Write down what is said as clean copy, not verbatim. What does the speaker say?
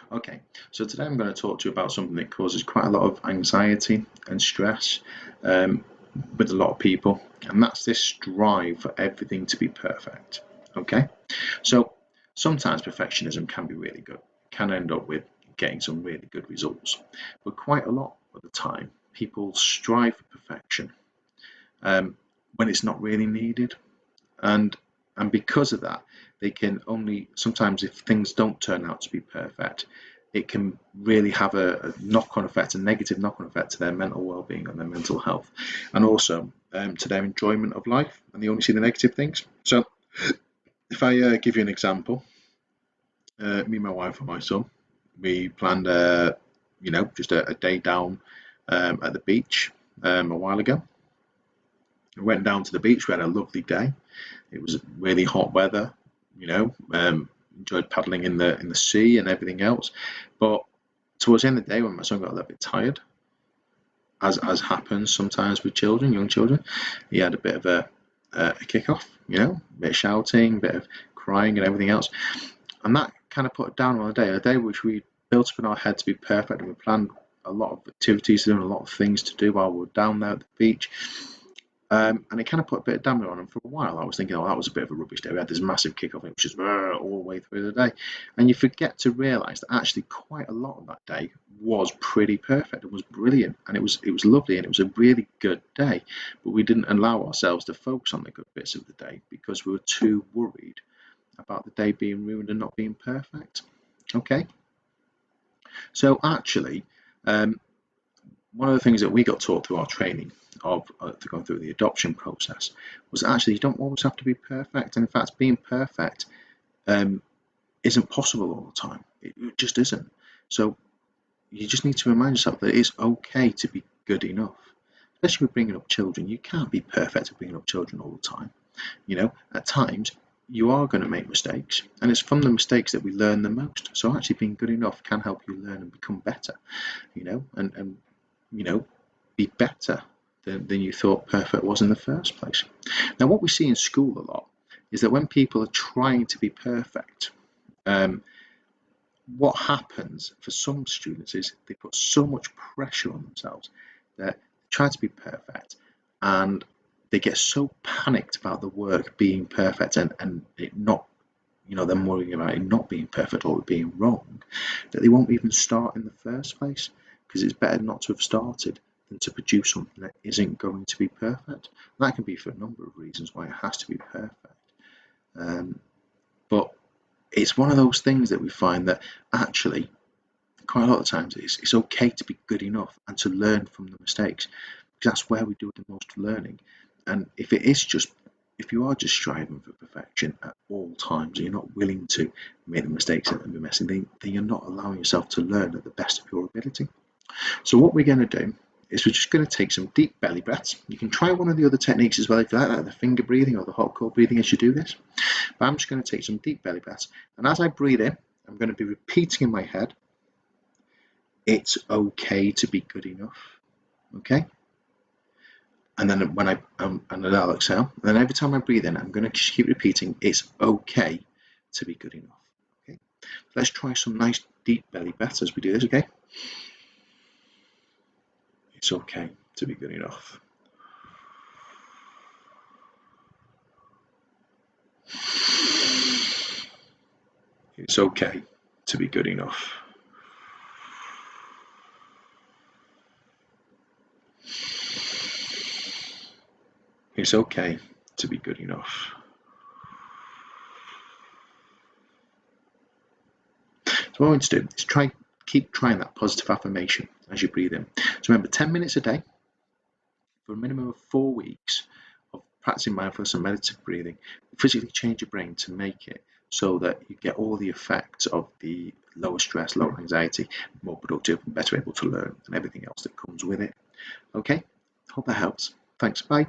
Okay, so today I'm going to talk to you about something that causes quite a lot of anxiety and stress um, with a lot of people, and that's this drive for everything to be perfect. Okay, so sometimes perfectionism can be really good, can end up with getting some really good results, but quite a lot of the time, people strive for perfection when it's not really needed, and because of that, they can only sometimes, if things don't turn out to be perfect, it can really have a knock-on effect, a negative knock-on effect to their mental well-being and their mental health, and also to their enjoyment of life, and they only see the negative things. So if I give you an example, me, my wife, and my son, we planned just a day down at the beach a while ago. We went down to the beach. We had a lovely day. It was really hot weather, enjoyed paddling in the sea and everything else. But towards the end of the day, when my son got a little bit tired, as happens sometimes with children, young children, he had a bit of a kick off, a bit of shouting, a bit of crying and everything else. And that kind of put it down on a day which we built up in our head to be perfect, and we planned a lot of activities to do and a lot of things to do while we were down there at the beach. And it kind of put a bit of damper on him for a while. I was thinking, oh, that was a bit of a rubbish day. We had this massive kick-off, and it was just all the way through the day. And you forget to realise that actually quite a lot of that day was pretty perfect. It was brilliant, and it was lovely, and it was a really good day. But we didn't allow ourselves to focus on the good bits of the day because we were too worried about the day being ruined and not being perfect. Okay? So actually, one of the things that we got taught through our training of going through the adoption process was actually you don't always have to be perfect. And in fact, being perfect isn't possible all the time. It just isn't. So you just need to remind yourself that it's okay to be good enough. Especially with bringing up children, you can't be perfect at bringing up children all the time. At times you are going to make mistakes, and it's from the mistakes that we learn the most. So actually being good enough can help you learn and become better, and be better than you thought perfect was in the first place. Now, what we see in school a lot is that when people are trying to be perfect, what happens for some students is they put so much pressure on themselves that they try to be perfect, and they get so panicked about the work being perfect and it not, them worrying about it not being perfect or it being wrong, that they won't even start in the first place, because it's better not to have started than to produce something that isn't going to be perfect. And that can be for a number of reasons why it has to be perfect. But it's one of those things that we find that actually quite a lot of times it's okay to be good enough and to learn from the mistakes, because that's where we do the most learning. And if you are just striving for perfection at all times, and you're not willing to make the mistakes and be messy, then you're not allowing yourself to learn at the best of your ability. So what we're going to do is we're just going to take some deep belly breaths. You can try one of the other techniques as well if you like the finger breathing or the hot cold breathing as you do this. But I'm just going to take some deep belly breaths. And as I breathe in, I'm going to be repeating in my head, it's okay to be good enough. Okay? And then when and then I'll exhale. And then every time I breathe in, I'm going to just keep repeating, it's okay to be good enough. Okay? Let's try some nice deep belly breaths as we do this, okay? It's okay to be good enough. It's okay to be good enough. It's okay to be good enough. So what I want to do is keep trying that positive affirmation as you breathe in. So remember, 10 minutes a day for a minimum of 4 weeks of practicing mindfulness and meditative breathing will physically change your brain to make it so that you get all the effects of the lower stress, lower anxiety, more productive, and better able to learn, and everything else that comes with it. Okay, hope that helps. Thanks, bye.